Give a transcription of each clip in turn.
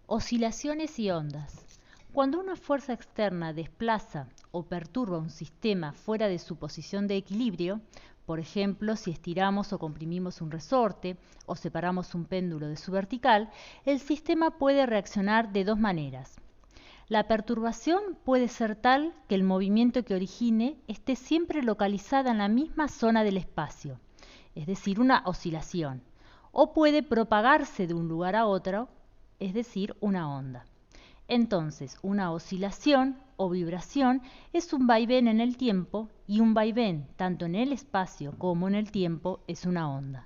Oscilaciones y ondas. Cuando una fuerza externa desplaza o perturba un sistema fuera de su posición de equilibrio, por ejemplo, si estiramos o comprimimos un resorte o separamos un péndulo de su vertical, el sistema puede reaccionar de dos maneras. La perturbación puede ser tal que el movimiento que origine esté siempre localizada en la misma zona del espacio, es decir, una oscilación, o puede propagarse de un lugar a otro, es decir, una onda. Entonces, una oscilación o vibración es un vaivén en el tiempo y un vaivén, tanto en el espacio como en el tiempo, es una onda.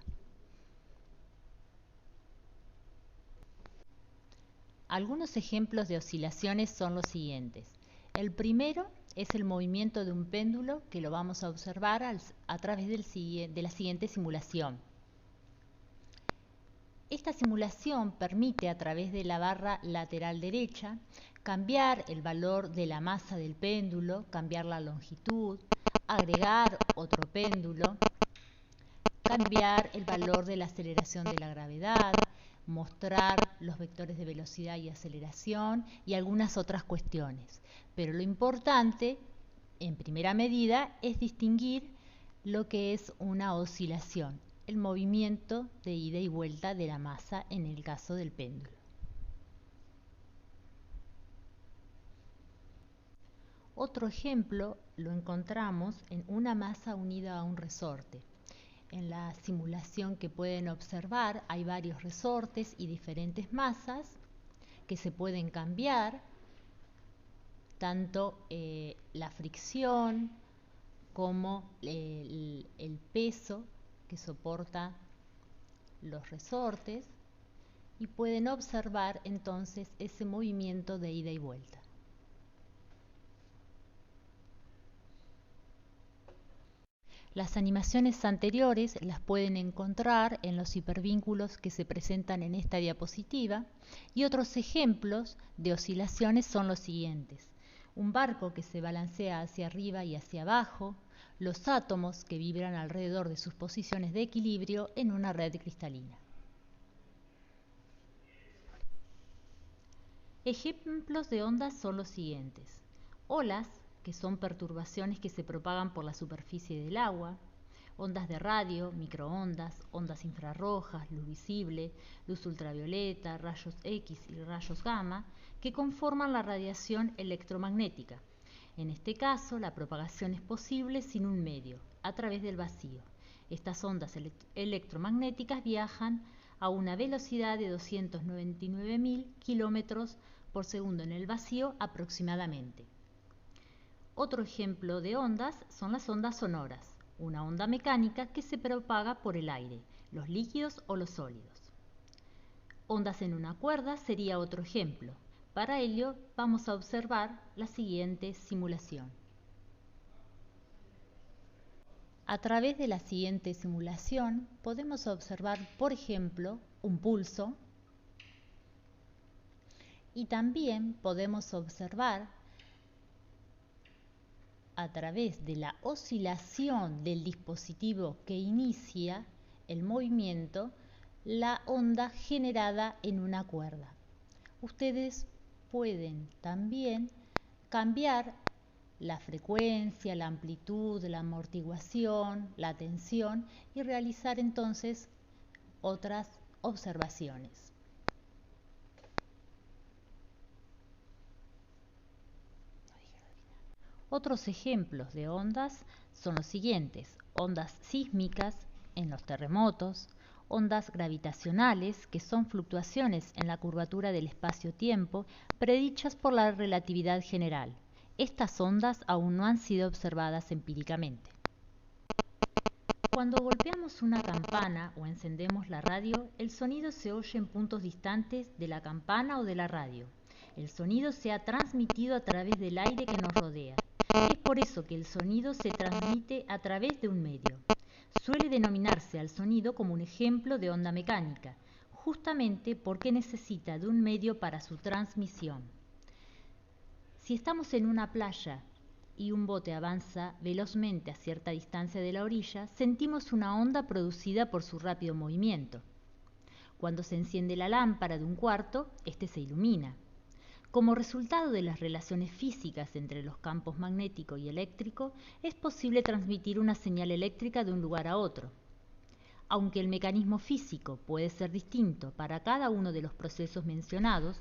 Algunos ejemplos de oscilaciones son los siguientes. El primero es el movimiento de un péndulo que lo vamos a observar a través de la siguiente simulación. Esta simulación permite a través de la barra lateral derecha cambiar el valor de la masa del péndulo, cambiar la longitud, agregar otro péndulo, cambiar el valor de la aceleración de la gravedad, mostrar los vectores de velocidad y aceleración y algunas otras cuestiones. Pero lo importante, en primera medida, es distinguir lo que es una oscilación, el movimiento de ida y vuelta de la masa en el caso del péndulo. Otro ejemplo lo encontramos en una masa unida a un resorte. En la simulación que pueden observar hay varios resortes y diferentes masas que se pueden cambiar, tanto la fricción como el peso que soporta los resortes, y pueden observar entonces ese movimiento de ida y vuelta. Las animaciones anteriores las pueden encontrar en los hipervínculos que se presentan en esta diapositiva, y otros ejemplos de oscilaciones son los siguientes. Un barco que se balancea hacia arriba y hacia abajo, los átomos que vibran alrededor de sus posiciones de equilibrio en una red cristalina. Ejemplos de ondas son los siguientes. Olas, que son perturbaciones que se propagan por la superficie del agua, ondas de radio, microondas, ondas infrarrojas, luz visible, luz ultravioleta, rayos X y rayos gamma, que conforman la radiación electromagnética. En este caso, la propagación es posible sin un medio, a través del vacío. Estas ondas electromagnéticas viajan a una velocidad de 299.000 kilómetros por segundo en el vacío aproximadamente. Otro ejemplo de ondas son las ondas sonoras, una onda mecánica que se propaga por el aire, los líquidos o los sólidos. Ondas en una cuerda sería otro ejemplo. Para ello vamos a observar la siguiente simulación. A través de la siguiente simulación podemos observar, por ejemplo, un pulso, y también podemos observar a través de la oscilación del dispositivo que inicia el movimiento, la onda generada en una cuerda. Ustedes pueden también cambiar la frecuencia, la amplitud, la amortiguación, la tensión y realizar entonces otras observaciones. Otros ejemplos de ondas son los siguientes: ondas sísmicas en los terremotos, ondas gravitacionales, que son fluctuaciones en la curvatura del espacio-tiempo predichas por la relatividad general. Estas ondas aún no han sido observadas empíricamente. Cuando golpeamos una campana o encendemos la radio, el sonido se oye en puntos distantes de la campana o de la radio. El sonido se ha transmitido a través del aire que nos rodea. Es por eso que el sonido se transmite a través de un medio. Suele denominarse al sonido como un ejemplo de onda mecánica, justamente porque necesita de un medio para su transmisión. Si estamos en una playa y un bote avanza velozmente a cierta distancia de la orilla, sentimos una onda producida por su rápido movimiento. Cuando se enciende la lámpara de un cuarto, este se ilumina. Como resultado de las relaciones físicas entre los campos magnético y eléctrico, es posible transmitir una señal eléctrica de un lugar a otro. Aunque el mecanismo físico puede ser distinto para cada uno de los procesos mencionados,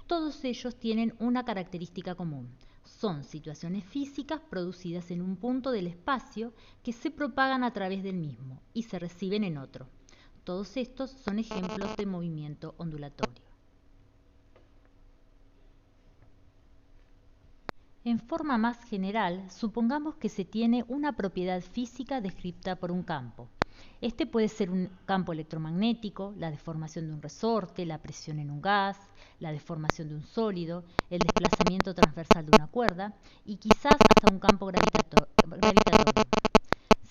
todos ellos tienen una característica común. Son situaciones físicas producidas en un punto del espacio que se propagan a través del mismo y se reciben en otro. Todos estos son ejemplos de movimiento ondulatorio. En forma más general, supongamos que se tiene una propiedad física descrita por un campo. Este puede ser un campo electromagnético, la deformación de un resorte, la presión en un gas, la deformación de un sólido, el desplazamiento transversal de una cuerda y quizás hasta un campo gravitatorio.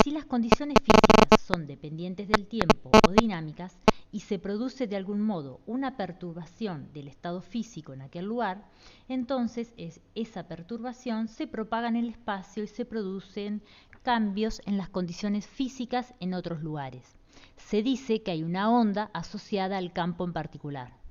Si las condiciones físicas son dependientes del tiempo o dinámicas y se produce de algún modo una perturbación del estado físico en aquel lugar, entonces esa perturbación se propaga en el espacio y se producen cambios en las condiciones físicas en otros lugares. Se dice que hay una onda asociada al campo en particular.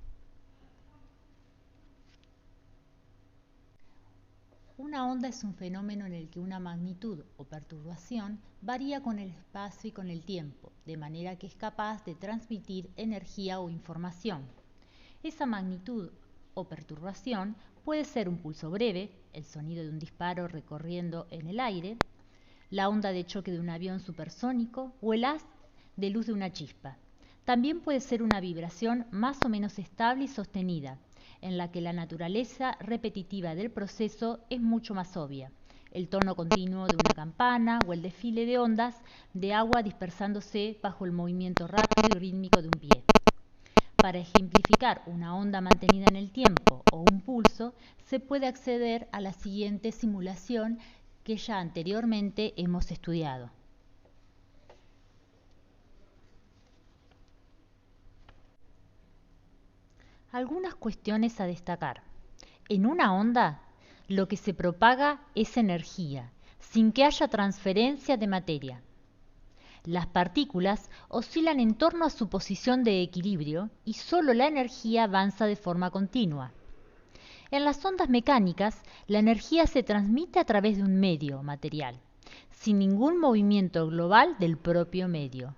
Una onda es un fenómeno en el que una magnitud o perturbación varía con el espacio y con el tiempo, de manera que es capaz de transmitir energía o información. Esa magnitud o perturbación puede ser un pulso breve, el sonido de un disparo recorriendo en el aire, la onda de choque de un avión supersónico o el haz de luz de una chispa. También puede ser una vibración más o menos estable y sostenida, en la que la naturaleza repetitiva del proceso es mucho más obvia, el tono continuo de una campana o el desfile de ondas de agua dispersándose bajo el movimiento rápido y rítmico de un pie. Para ejemplificar una onda mantenida en el tiempo o un pulso, se puede acceder a la siguiente simulación que ya anteriormente hemos estudiado. Algunas cuestiones a destacar. En una onda, lo que se propaga es energía, sin que haya transferencia de materia. Las partículas oscilan en torno a su posición de equilibrio y solo la energía avanza de forma continua. En las ondas mecánicas, la energía se transmite a través de un medio material, sin ningún movimiento global del propio medio.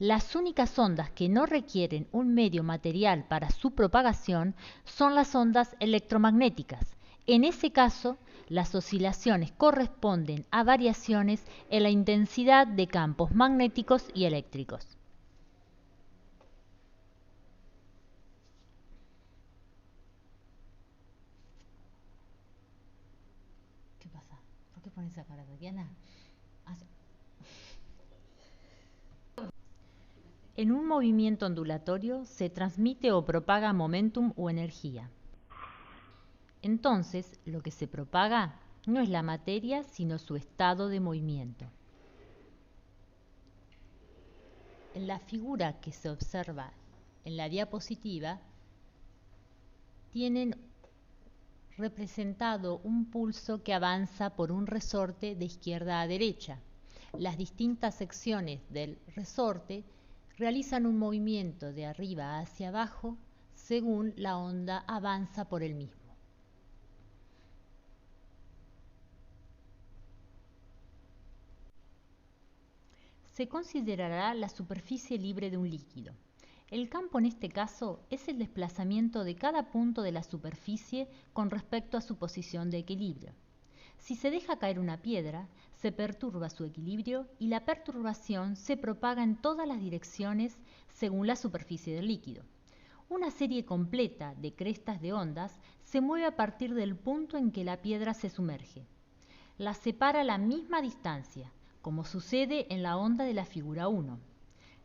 Las únicas ondas que no requieren un medio material para su propagación son las ondas electromagnéticas. En ese caso, las oscilaciones corresponden a variaciones en la intensidad de campos magnéticos y eléctricos. ¿Qué pasa? ¿Por qué pones esa cara, Tatiana? En un movimiento ondulatorio se transmite o propaga momentum o energía. Entonces, lo que se propaga no es la materia, sino su estado de movimiento. En la figura que se observa en la diapositiva, tienen representado un pulso que avanza por un resorte de izquierda a derecha. Las distintas secciones del resorte realizan un movimiento de arriba hacia abajo según la onda avanza por el mismo. Se considerará la superficie libre de un líquido. El campo en este caso es el desplazamiento de cada punto de la superficie con respecto a su posición de equilibrio. Si se deja caer una piedra, se perturba su equilibrio y la perturbación se propaga en todas las direcciones según la superficie del líquido. Una serie completa de crestas de ondas se mueve a partir del punto en que la piedra se sumerge. Las separa la misma distancia, como sucede en la onda de la figura 1.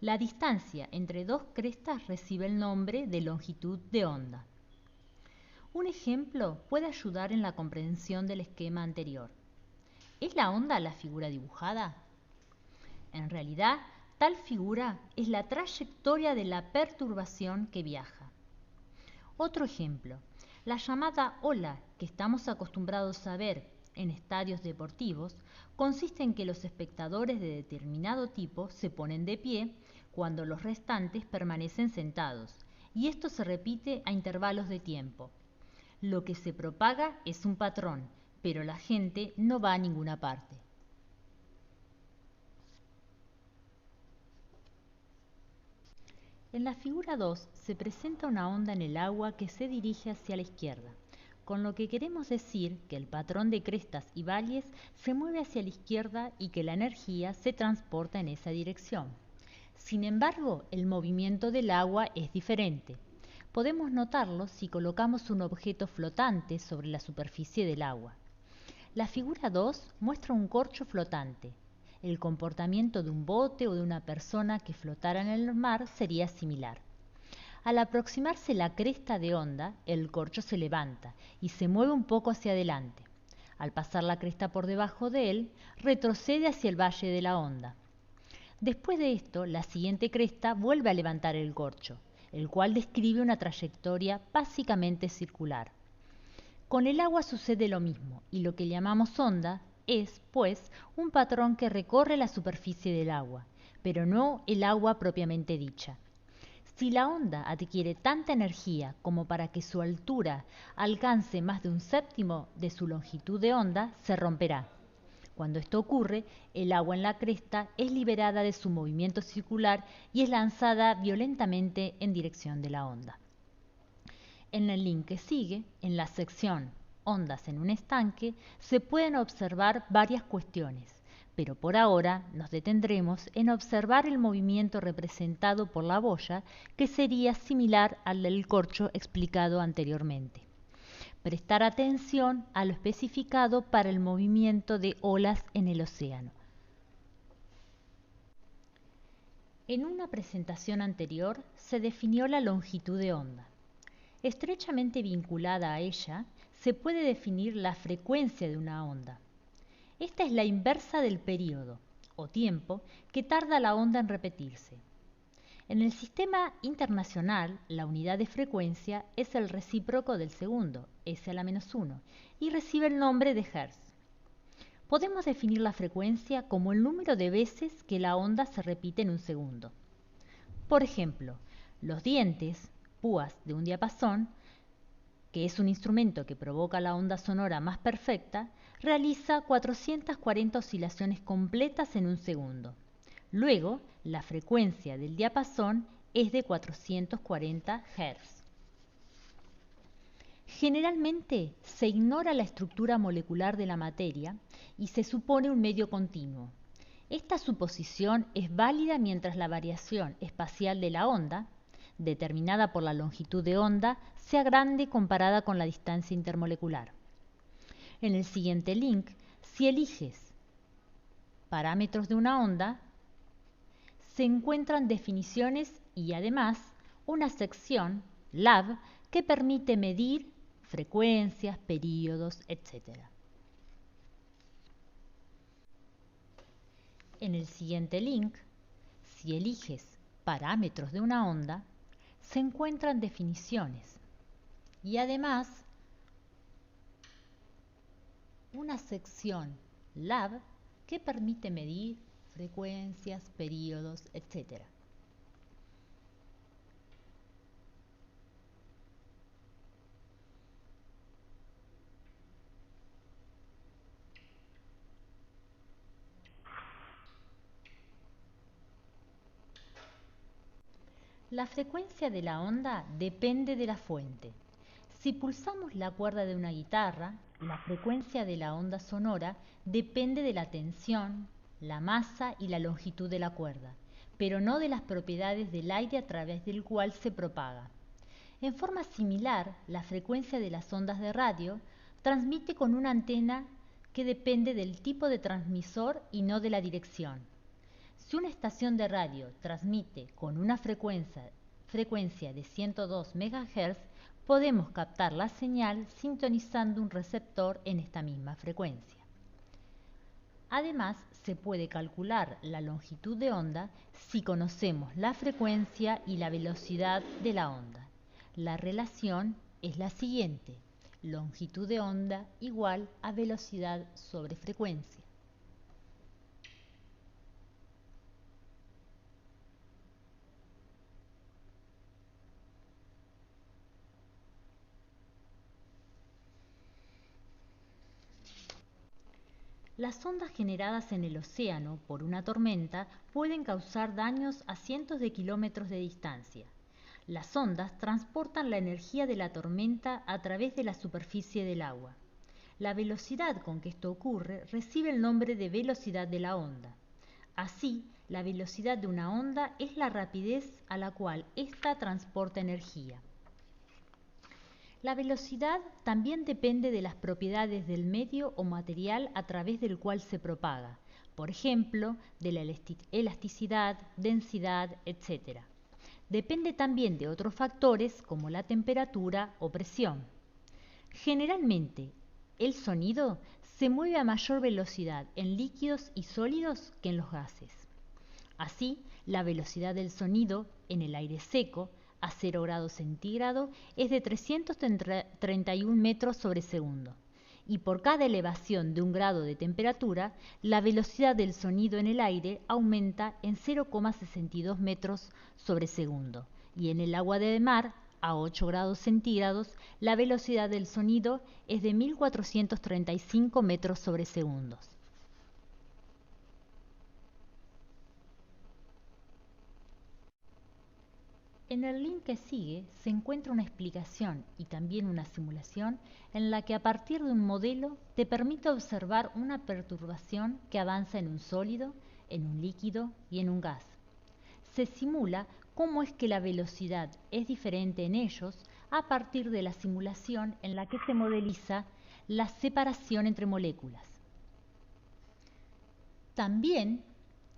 La distancia entre dos crestas recibe el nombre de longitud de onda. Un ejemplo puede ayudar en la comprensión del esquema anterior. ¿Es la onda la figura dibujada? En realidad, tal figura es la trayectoria de la perturbación que viaja. Otro ejemplo, la llamada ola que estamos acostumbrados a ver en estadios deportivos consiste en que los espectadores de determinado tipo se ponen de pie cuando los restantes permanecen sentados, y esto se repite a intervalos de tiempo. Lo que se propaga es un patrón, pero la gente no va a ninguna parte. En la figura 2 se presenta una onda en el agua que se dirige hacia la izquierda, con lo que queremos decir que el patrón de crestas y valles se mueve hacia la izquierda y que la energía se transporta en esa dirección. Sin embargo, el movimiento del agua es diferente. Podemos notarlo si colocamos un objeto flotante sobre la superficie del agua. La figura 2 muestra un corcho flotante. El comportamiento de un bote o de una persona que flotara en el mar sería similar. Al aproximarse la cresta de onda, el corcho se levanta y se mueve un poco hacia adelante. Al pasar la cresta por debajo de él, retrocede hacia el valle de la onda. Después de esto, la siguiente cresta vuelve a levantar el corcho, el cual describe una trayectoria básicamente circular. Con el agua sucede lo mismo, y lo que llamamos onda es, pues, un patrón que recorre la superficie del agua, pero no el agua propiamente dicha. Si la onda adquiere tanta energía como para que su altura alcance más de un séptimo de su longitud de onda, se romperá. Cuando esto ocurre, el agua en la cresta es liberada de su movimiento circular y es lanzada violentamente en dirección de la onda. En el link que sigue, en la sección Ondas en un estanque, se pueden observar varias cuestiones, pero por ahora nos detendremos en observar el movimiento representado por la boya, que sería similar al del corcho explicado anteriormente. Prestar atención a lo especificado para el movimiento de olas en el océano. En una presentación anterior se definió la longitud de onda. Estrechamente vinculada a ella, se puede definir la frecuencia de una onda. Esta es la inversa del período, o tiempo, que tarda la onda en repetirse. En el sistema internacional, la unidad de frecuencia es el recíproco del segundo, s⁻⁻1, y recibe el nombre de Hertz. Podemos definir la frecuencia como el número de veces que la onda se repite en un segundo. Por ejemplo, los dientes, púas de un diapasón, que es un instrumento que provoca la onda sonora más perfecta, realiza 440 oscilaciones completas en un segundo. Luego, la frecuencia del diapasón es de 440 Hz. Generalmente se ignora la estructura molecular de la materia y se supone un medio continuo. Esta suposición es válida mientras la variación espacial de la onda, determinada por la longitud de onda, sea grande comparada con la distancia intermolecular. En el siguiente link, si eliges parámetros de una onda, se encuentran definiciones y además una sección, lab, que permite medir frecuencias, períodos, etc. En el siguiente link, si eliges parámetros de una onda, se encuentran definiciones y además una sección lab que permite medir frecuencias, períodos, etc. La frecuencia de la onda depende de la fuente. Si pulsamos la cuerda de una guitarra, la frecuencia de la onda sonora depende de la tensión, la masa y la longitud de la cuerda, pero no de las propiedades del aire a través del cual se propaga. En forma similar, la frecuencia de las ondas de radio transmite con una antena que depende del tipo de transmisor y no de la dirección. Si una estación de radio transmite con una frecuencia de 102 MHz, podemos captar la señal sintonizando un receptor en esta misma frecuencia. Además, se puede calcular la longitud de onda si conocemos la frecuencia y la velocidad de la onda. La relación es la siguiente: longitud de onda igual a velocidad sobre frecuencia. Las ondas generadas en el océano por una tormenta pueden causar daños a cientos de kilómetros de distancia. Las ondas transportan la energía de la tormenta a través de la superficie del agua. La velocidad con que esto ocurre recibe el nombre de velocidad de la onda. Así, la velocidad de una onda es la rapidez a la cual ésta transporta energía. La velocidad también depende de las propiedades del medio o material a través del cual se propaga, por ejemplo, de la elasticidad, densidad, etc. Depende también de otros factores como la temperatura o presión. Generalmente, el sonido se mueve a mayor velocidad en líquidos y sólidos que en los gases. Así, la velocidad del sonido en el aire seco a 0 grados centígrados es de 331 metros sobre segundo, y por cada elevación de 1 grado de temperatura, la velocidad del sonido en el aire aumenta en 0,62 metros sobre segundo, y en el agua de mar, a 8 grados centígrados, la velocidad del sonido es de 1435 metros sobre segundos. En el link que sigue se encuentra una explicación y también una simulación en la que a partir de un modelo te permite observar una perturbación que avanza en un sólido, en un líquido y en un gas. Se simula cómo es que la velocidad es diferente en ellos a partir de la simulación en la que se modeliza la separación entre moléculas. También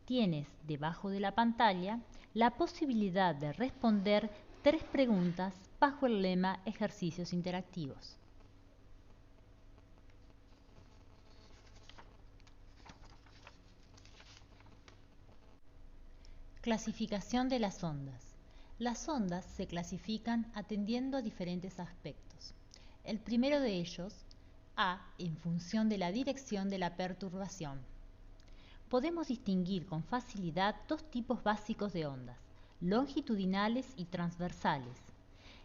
tienes debajo de la pantalla la posibilidad de responder 3 preguntas bajo el lema Ejercicios interactivos. Clasificación de las ondas. Las ondas se clasifican atendiendo a diferentes aspectos. El primero de ellos, A, en función de la dirección de la perturbación. Podemos distinguir con facilidad 2 tipos básicos de ondas, longitudinales y transversales.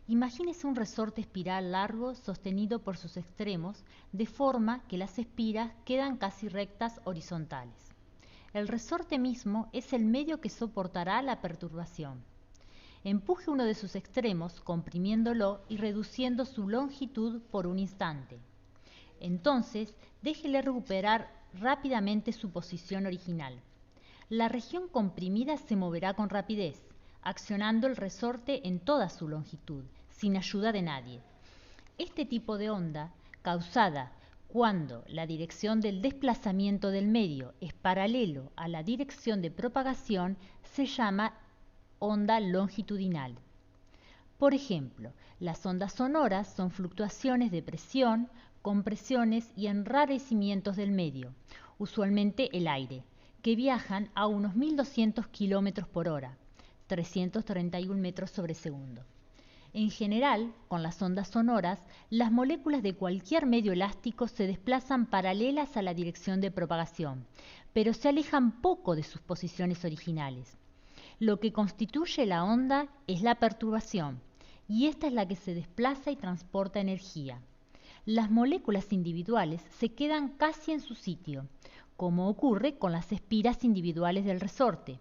Imagínese un resorte espiral largo sostenido por sus extremos, de forma que las espiras quedan casi rectas horizontales. El resorte mismo es el medio que soportará la perturbación. Empuje uno de sus extremos, comprimiéndolo y reduciendo su longitud por un instante. Entonces, déjele recuperar rápidamente su posición original. La región comprimida se moverá con rapidez, accionando el resorte en toda su longitud, sin ayuda de nadie. Este tipo de onda, causada cuando la dirección del desplazamiento del medio es paralelo a la dirección de propagación, se llama onda longitudinal. Por ejemplo, las ondas sonoras son fluctuaciones de presión, compresiones y enrarecimientos del medio, usualmente el aire, que viajan a unos 1200 km por hora, 331 metros sobre segundo. En general, con las ondas sonoras, las moléculas de cualquier medio elástico se desplazan paralelas a la dirección de propagación, pero se alejan poco de sus posiciones originales. Lo que constituye la onda es la perturbación, y esta es la que se desplaza y transporta energía. Las moléculas individuales se quedan casi en su sitio, como ocurre con las espiras individuales del resorte,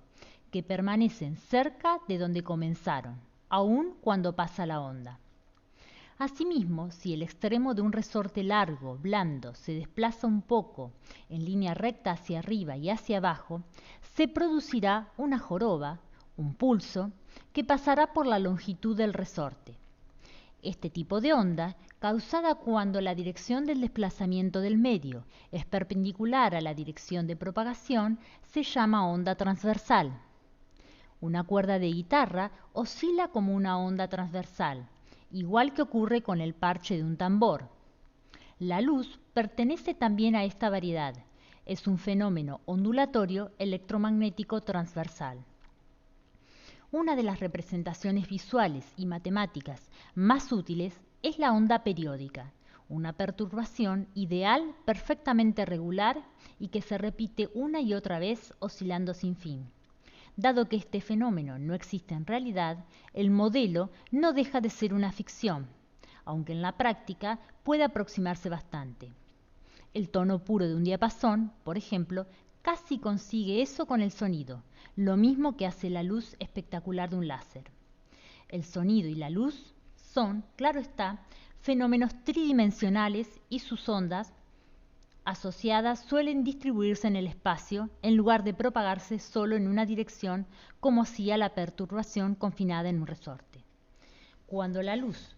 que permanecen cerca de donde comenzaron, aun cuando pasa la onda. Asimismo, si el extremo de un resorte largo, blando, se desplaza un poco en línea recta hacia arriba y hacia abajo, se producirá una joroba, un pulso, que pasará por la longitud del resorte. Este tipo de onda, causada cuando la dirección del desplazamiento del medio es perpendicular a la dirección de propagación, se llama onda transversal. Una cuerda de guitarra oscila como una onda transversal, igual que ocurre con el parche de un tambor. La luz pertenece también a esta variedad. Es un fenómeno ondulatorio electromagnético transversal. Una de las representaciones visuales y matemáticas más útiles es la onda periódica, una perturbación ideal perfectamente regular y que se repite una y otra vez oscilando sin fin. Dado que este fenómeno no existe en realidad, el modelo no deja de ser una ficción, aunque en la práctica puede aproximarse bastante. El tono puro de un diapasón, por ejemplo, casi consigue eso con el sonido, lo mismo que hace la luz espectacular de un láser. El sonido y la luz son, claro está, fenómenos tridimensionales y sus ondas asociadas suelen distribuirse en el espacio en lugar de propagarse solo en una dirección como hacía la perturbación confinada en un resorte. Cuando la luz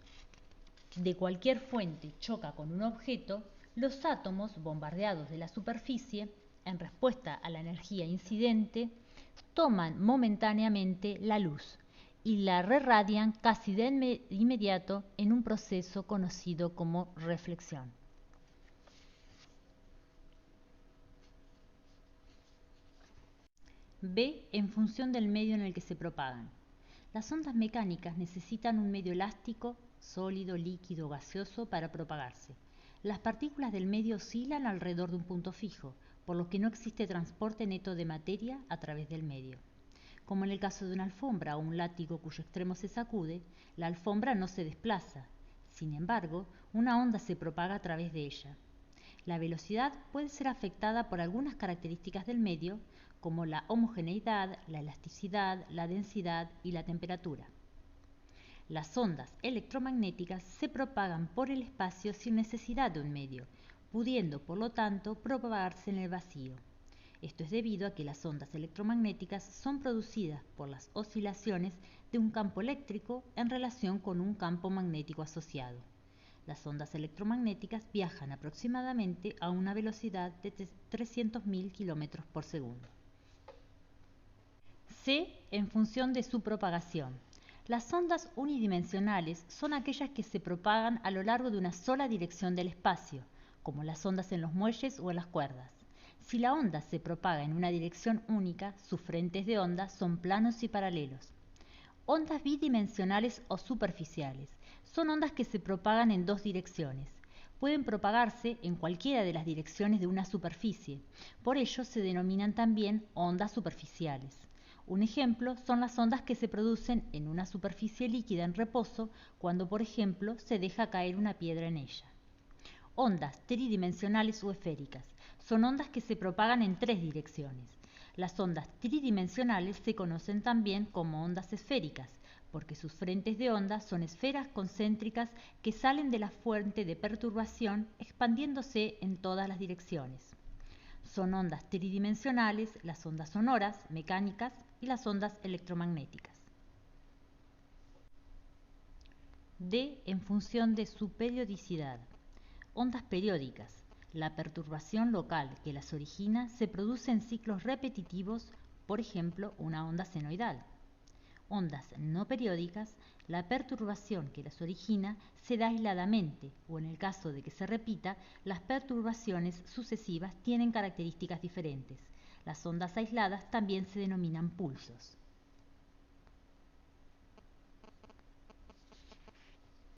de cualquier fuente choca con un objeto, los átomos bombardeados de la superficie, en respuesta a la energía incidente, toman momentáneamente la luz y la rerradian casi de inmediato en un proceso conocido como reflexión. B. En función del medio en el que se propagan. Las ondas mecánicas necesitan un medio elástico, sólido, líquido o gaseoso para propagarse. Las partículas del medio oscilan alrededor de un punto fijo, por lo que no existe transporte neto de materia a través del medio. Como en el caso de una alfombra o un látigo cuyo extremo se sacude, la alfombra no se desplaza. Sin embargo, una onda se propaga a través de ella. La velocidad puede ser afectada por algunas características del medio, como la homogeneidad, la elasticidad, la densidad y la temperatura. Las ondas electromagnéticas se propagan por el espacio sin necesidad de un medio, pudiendo por lo tanto propagarse en el vacío. Esto es debido a que las ondas electromagnéticas son producidas por las oscilaciones de un campo eléctrico en relación con un campo magnético asociado. Las ondas electromagnéticas viajan aproximadamente a una velocidad de 300.000 km por segundo. C. En función de su propagación. Las ondas unidimensionales son aquellas que se propagan a lo largo de una sola dirección del espacio, como las ondas en los muelles o en las cuerdas. Si la onda se propaga en una dirección única, sus frentes de onda son planos y paralelos. Ondas bidimensionales o superficiales. Son ondas que se propagan en dos direcciones. Pueden propagarse en cualquiera de las direcciones de una superficie. Por ello se denominan también ondas superficiales. Un ejemplo son las ondas que se producen en una superficie líquida en reposo cuando, por ejemplo, se deja caer una piedra en ella. Ondas tridimensionales o esféricas. Son ondas que se propagan en tres direcciones. Las ondas tridimensionales se conocen también como ondas esféricas, porque sus frentes de onda son esferas concéntricas que salen de la fuente de perturbación expandiéndose en todas las direcciones. Son ondas tridimensionales las ondas sonoras, mecánicas y las ondas electromagnéticas. D. En función de su periodicidad. Ondas periódicas. La perturbación local que las origina se produce en ciclos repetitivos, por ejemplo, una onda senoidal. Ondas no periódicas, la perturbación que las origina se da aisladamente, o en el caso de que se repita, las perturbaciones sucesivas tienen características diferentes. Las ondas aisladas también se denominan pulsos.